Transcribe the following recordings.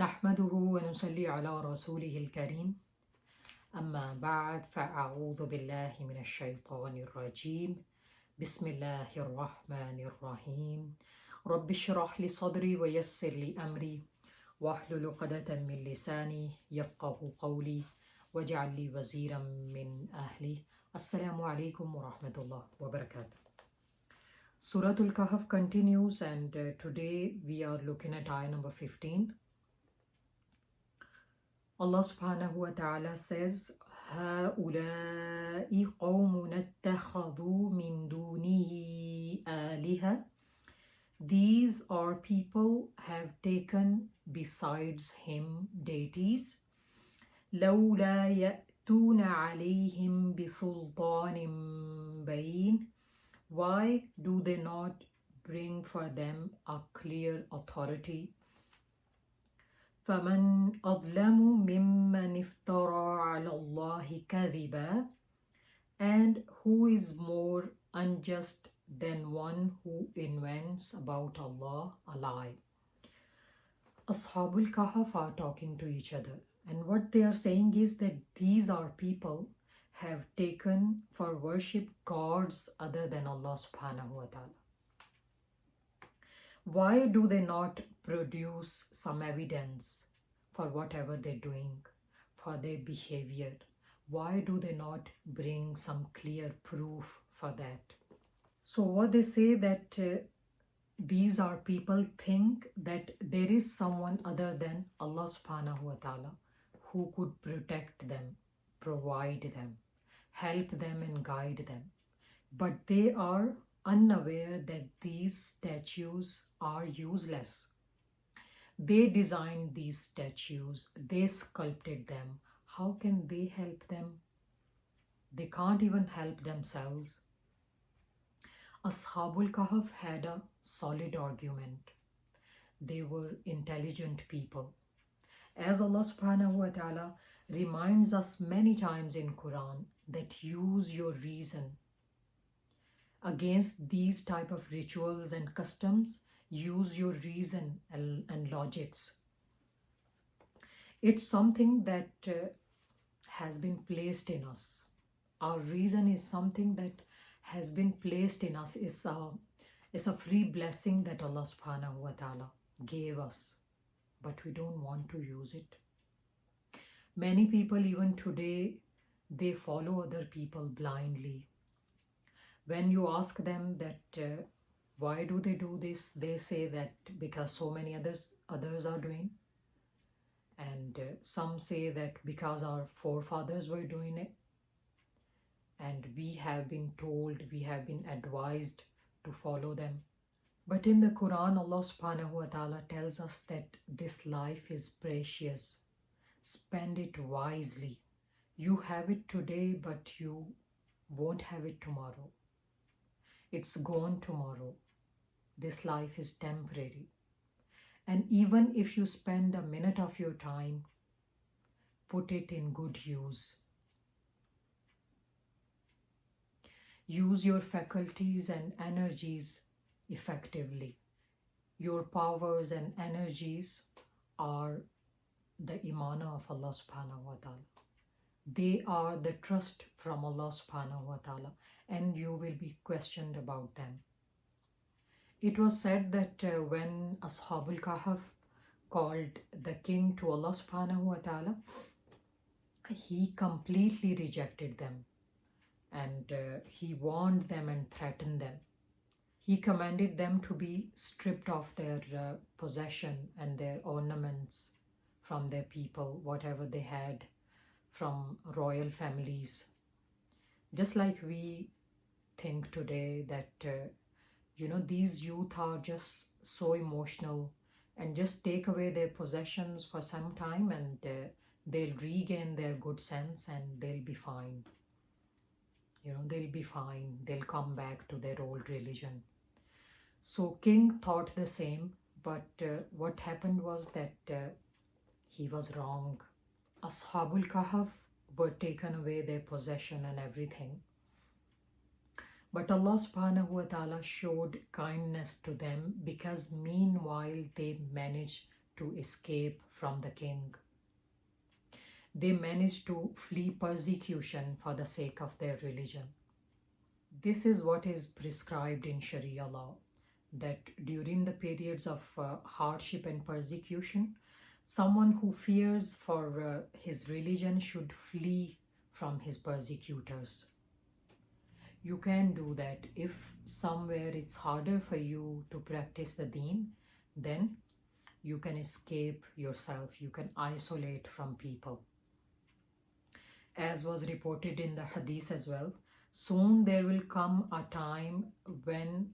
نحمده ونصلي على رسوله الكريم أما بعد فأعوذ بالله من الشيطان الرجيم بسم الله الرحمن الرحيم رب اشرح لي صدري ويسر لي أمري واحلل عقدة من لساني يفقه قولي واجعل لي وزيرا من أهلي السلام عليكم ورحمة الله وبركاته. Suratul kahaf continues, and today we are looking at ayah number 15. Allah subhanahu wa ta'ala says, هؤلاء قوم اتخذوا من دونه آلهة. These are people have taken besides him deities. لولا يأتون عليهم بسلطان بين. Why do they not bring for them a clear authority? فمن أظلم ممن افترى على الله كذبا. And who is more unjust than one who invents about Allah a lie? Ashabul Kahf are talking to each other, and what they are saying is that these are people have taken for worship gods other than Allah subhanahu wa ta'ala. Why do they not produce some evidence for whatever they're doing, for their behavior? Why do they not bring some clear proof for that? So what they say that these are people think that there is someone other than Allah subhanahu wa ta'ala who could protect them, provide them, help them and guide them. But they are unaware that these statues are useless. They designed these statues, they sculpted them. How can they help them? They can't even help themselves. Ashabul Kahf had a solid argument. They were intelligent people. As Allah subhanahu wa ta'ala reminds us many times in Quran that use your reason. Against these type of rituals and customs, use your reason and logics. It's something that has been placed in us. Our reason is something that has been placed in us. It's a free blessing that Allah subhanahu wa ta'ala gave us, but we don't want to use it. Many people even today, they follow other people blindly. When you ask them that why do they do this, they say that because so many others are doing. And some say that because our forefathers were doing it. And we have been told, we have been advised to follow them. But in the Quran, Allah subhanahu wa ta'ala tells us that this life is precious. Spend it wisely. You have it today, but you won't have it tomorrow. It's gone tomorrow. This life is temporary. And even if you spend a minute of your time, put it in good use. Use your faculties and energies effectively. Your powers and energies are the imana of Allah subhanahu wa ta'ala. They are the trust from Allah subhanahu wa ta'ala, and you will be questioned about them. It was said that when Ashabul Kahf called the king to Allah subhanahu wa ta'ala, he completely rejected them, and he warned them and threatened them. He commanded them to be stripped of their possession and their ornaments from their people, whatever they had from royal families. Just like we think today that these youth are just so emotional, and just take away their possessions for some time and they'll regain their good sense and they'll be fine. They'll be fine. They'll come back to their old religion. So king thought the same, but what happened was that he was wrong. Ashabul Kahf were taken away their possession and everything. But Allah subhanahu wa ta'ala showed kindness to them, because meanwhile they managed to escape from the king. They managed to flee persecution for the sake of their religion. This is what is prescribed in Sharia law, that during the periods of hardship and persecution, someone who fears for his religion should flee from his persecutors. You can do that. If somewhere it's harder for you to practice the deen, then you can escape yourself, you can isolate from people. As was reported in the hadith as well, soon there will come a time when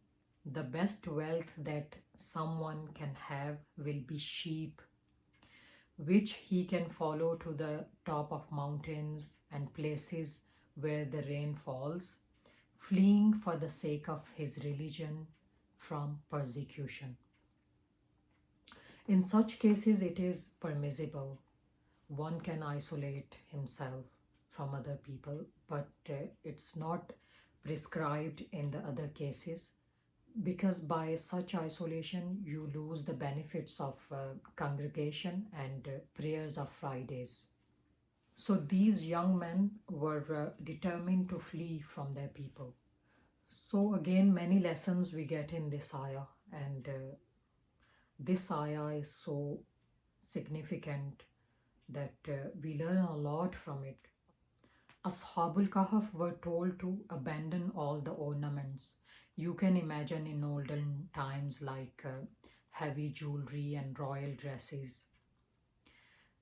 the best wealth that someone can have will be sheep, which he can follow to the top of mountains and places where the rain falls, fleeing for the sake of his religion from persecution. In such cases, it is permissible. One can isolate himself from other people, but it's not prescribed in the other cases, because by such isolation you lose the benefits of congregation and prayers of Fridays. So these young men were determined to flee from their people. So again, many lessons we get in this ayah, and this ayah is so significant that we learn a lot from it. Ashabul Kahaf were told to abandon all the ornaments. You can imagine in olden times, like heavy jewelry and royal dresses.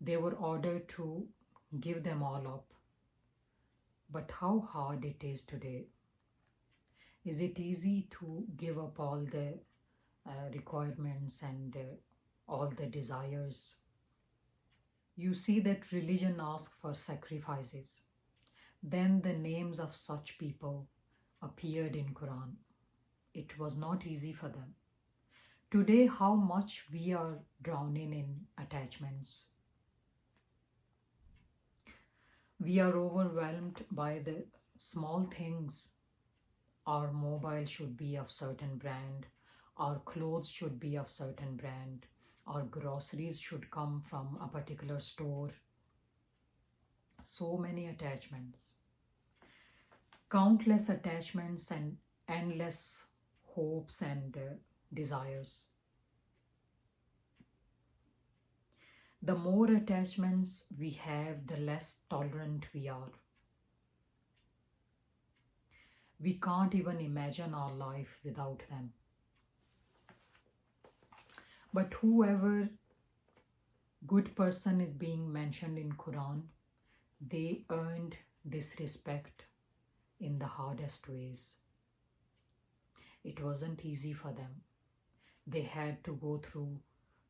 They were ordered to give them all up. But how hard it is today. Is it easy to give up all the requirements and all the desires? You see that religion asks for sacrifices. Then the names of such people appeared in Quran. It was not easy for them. Today, how much we are drowning in attachments. We are overwhelmed by the small things. Our mobile should be of certain brand. Our clothes should be of certain brand. Our groceries should come from a particular store. So many attachments. Countless attachments and endless hopes and desires. The more attachments we have, the less tolerant we are. We can't even imagine our life without them. But whoever good person is being mentioned in Quran, they earned this respect in the hardest ways. It wasn't easy for them. They had to go through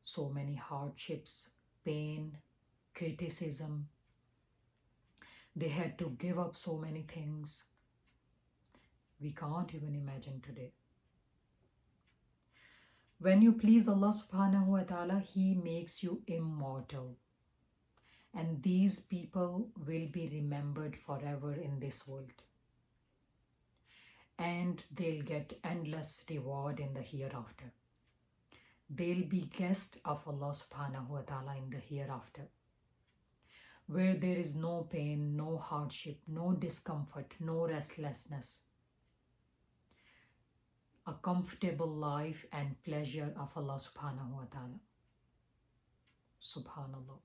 so many hardships, pain, criticism. They had to give up so many things. We can't even imagine today. When you please Allah subhanahu wa ta'ala, He makes you immortal. And these people will be remembered forever in this world. And they'll get endless reward in the hereafter. They'll be guests of Allah subhanahu wa ta'ala in the hereafter, where there is no pain, no hardship, no discomfort, no restlessness. A comfortable life and pleasure of Allah subhanahu wa ta'ala. Subhanallah.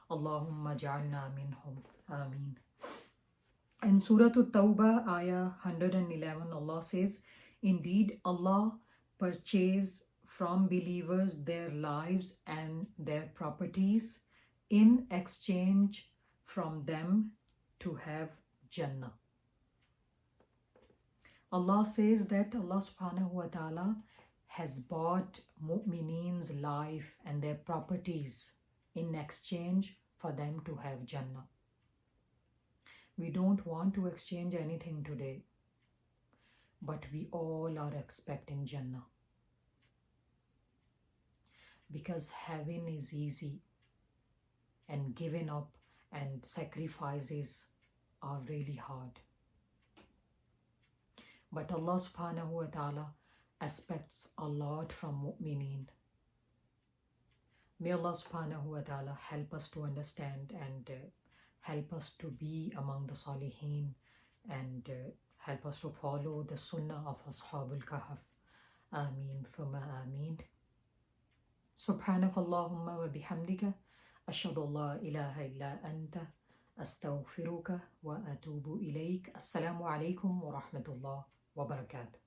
Allahumma ja'alna minhum. Ameen. In Suratul Tawbah, Ayah 111, Allah says, indeed, Allah purchased from believers their lives and their properties in exchange from them to have Jannah. Allah says that Allah subhanahu wa ta'ala has bought mu'mineen's life and their properties in exchange for them to have Jannah. We don't want to exchange anything today, but we all are expecting Jannah. Because having is easy and giving up and sacrifices are really hard. But Allah subhanahu wa ta'ala expects a lot from mu'mineen. May Allah subhanahu wa ta'ala help us to understand and help us to be among the Salihin and help us to follow the Sunnah of Ashabul Kahaf. Ameen thumma ameen. سبحانك اللهم وبحمدك أشهد أن لا إله إلا أنت أستغفرك وأتوب إليك. السلام عليكم ورحمة الله وبركاته.